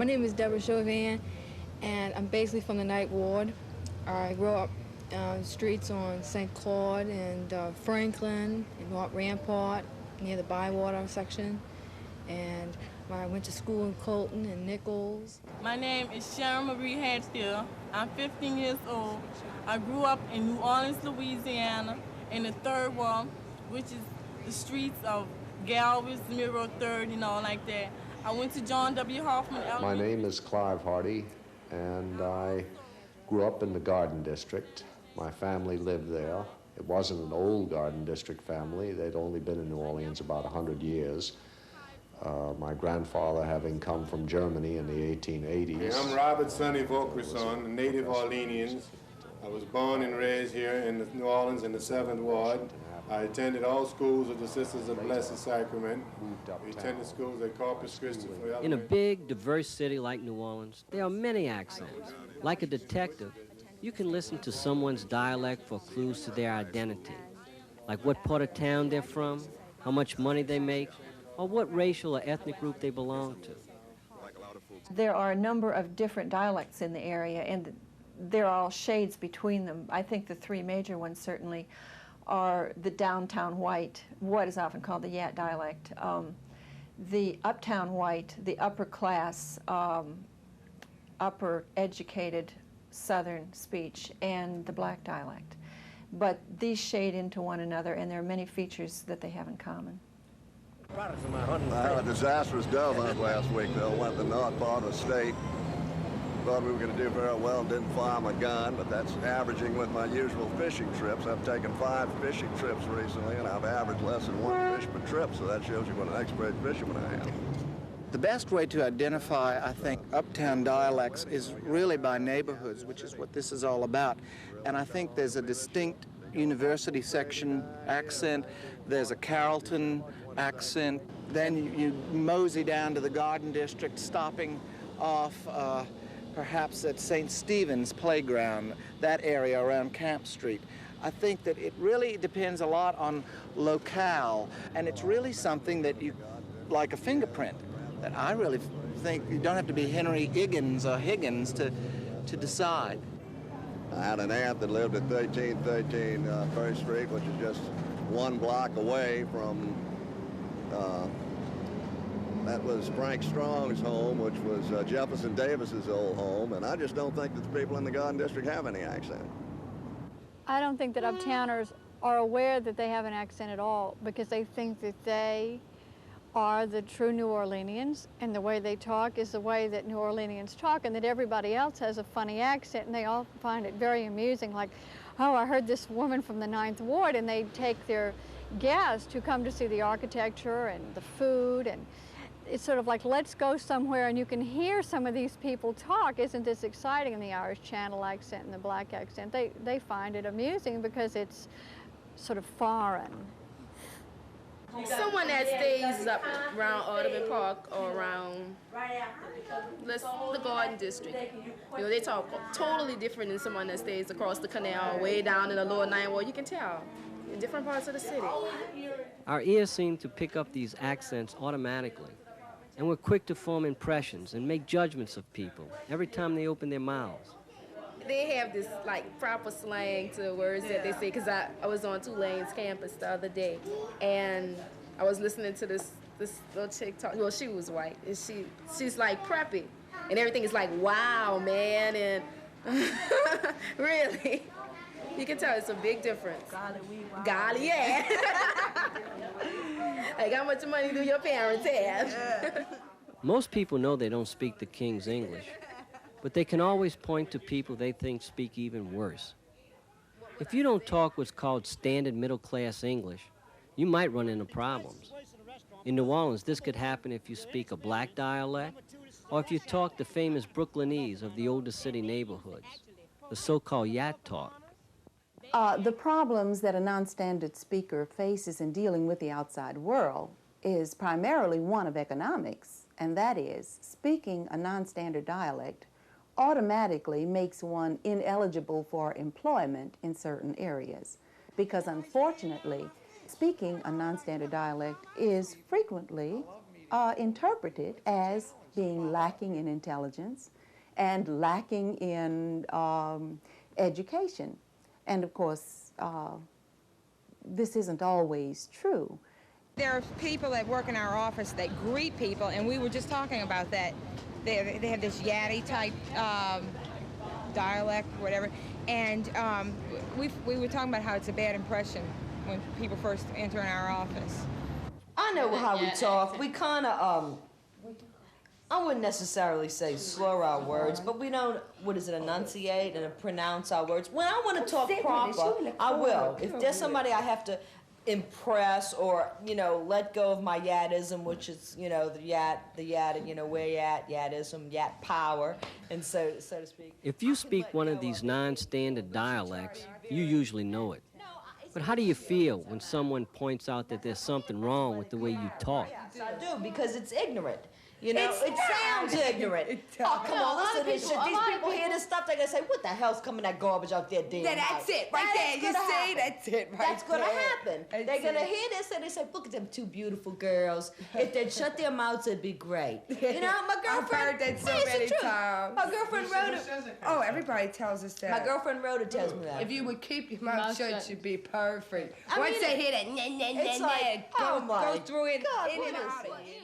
My name is Deborah Chauvin, and I'm basically from the Ninth Ward. I grew up on the streets on St. Claude and Franklin and North Rampart near the Bywater section. And I went to school in Colton and Nichols. My name is Sharon Marie Hatfield. I'm 15 years old. I grew up in New Orleans, Louisiana, in the Third Ward, which is the streets of Galvez, Miro Third, and all like that. I went to John W. Hoffman Elementary. My name is Clive Hardy, and I grew up in the Garden District. My family lived there. It wasn't an old Garden District family. They'd only been in New Orleans about 100 years. My grandfather having come from Germany in the 1880s. I'm Robert Sonny Vaucresson, a native Orleanian. I was born and raised here in New Orleans in the 7th Ward. I attended all schools of the Sisters of the Blessed Sacrament. We attended schools at Corpus Christi. In a big, diverse city like New Orleans, there are many accents. Like a detective, you can listen to someone's dialect for clues to their identity, like what part of town they're from, how much money they make, or what racial or ethnic group they belong to. There are a number of different dialects in the area, and there are all shades between them. I think the three major ones certainly are the downtown white, what is often called the YEAH dialect, the uptown white, the upper class, upper educated southern speech, and the black dialect. But these shade into one another, and there are many features that they have in common. I had a disastrous dove hunt last week, though. Went to the north part of the state. Thought we were going to do very well and didn't fire my gun, but that's averaging with my usual fishing trips. I've taken 5 fishing trips recently, and I've averaged less than 1 fish per trip, so that shows you what an expert fisherman I am. The best way to identify, I think, uptown dialects is really by neighborhoods, which is what this is all about. And I think there's a distinct university section accent, there's a Carrollton accent, then you mosey down to the Garden District, stopping off perhaps at St. Stephen's Playground, that area around Camp Street. I think that it really depends a lot on locale, and it's really something that you, like a fingerprint, that I really think you don't have to be Henry Higgins or Higgins to decide. I had an aunt that lived at 1313 First Street, which is just 1 block away from, that was Frank Strong's home, which was Jefferson Davis's old home, and I just don't think that the people in the Garden District have any accent. I don't think that uptowners are aware that they have an accent at all, because they think that they are the true New Orleanians, and the way they talk is the way that New Orleanians talk, and that everybody else has a funny accent, and they all find it very amusing. Like, oh, I heard this woman from the 9th Ward, and they take their guests who come to see the architecture and the food, and it's sort of like, let's go somewhere and you can hear some of these people talk. Isn't this exciting? And the Irish Channel accent and the black accent, they find it amusing because it's sort of foreign. Someone that stays up around Audubon Park or around the Garden District, you know, they talk totally different than someone that stays across the canal, way down in the lower 9th Ward. You can tell in different parts of the city. Our ears seem to pick up these accents automatically, and we're quick to form impressions and make judgments of people every time they open their mouths. They have this like proper slang to words that they say, because I was on Tulane's campus the other day, and I was listening to this little chick talk. Well, she was white, and she's like preppy, and everything is like, wow, man, and really, you can tell it's a big difference. Golly, yeah. Like, how much money do your parents have? Most people know they don't speak the King's English, but they can always point to people they think speak even worse. If you don't talk what's called standard middle-class English, you might run into problems. In New Orleans, this could happen if you speak a black dialect, or if you talk the famous Brooklynese of the older city neighborhoods, the so-called yacht talk. The problems that a non-standard speaker faces in dealing with the outside world is primarily one of economics, and that is, speaking a non-standard dialect automatically makes one ineligible for employment in certain areas, because unfortunately, speaking a non-standard dialect is frequently interpreted as being lacking in intelligence and lacking in education. And of course, this isn't always true. There are people that work in our office that greet people, and we were just talking about that. They have this yatty type dialect, whatever, and we were talking about how it's a bad impression when people first enter in our office. I know how we talk. We kind of, I wouldn't necessarily say slur our words, but we don't, enunciate and pronounce our words. When I want to talk proper, I will. If there's somebody I have to impress or, let go of my yatism, which is, the yat, where you at, yatism, yat power, and so to speak. If you speak one of these non-standard dialects, you usually know it. But how do you feel when someone points out that there's something wrong with the way you talk? Yes, I do, because it's ignorant. It sounds ignorant. Oh, come on, listen to this shit. These people hear this stuff, they're going to say, what the hell's coming that garbage out there damn That's it, right there. You see, that's it, right there. That's going to happen. They're going to hear this and they say, look at them two beautiful girls. If they'd shut their mouths, it'd be great. My girlfriend... I've heard that so many times. My girlfriend Rhoda... Oh, everybody tells us that. My girlfriend Rhoda tells me that. If you would keep your mouth shut, you'd be perfect. Once they hear that, it's like, go through it, in and out of you.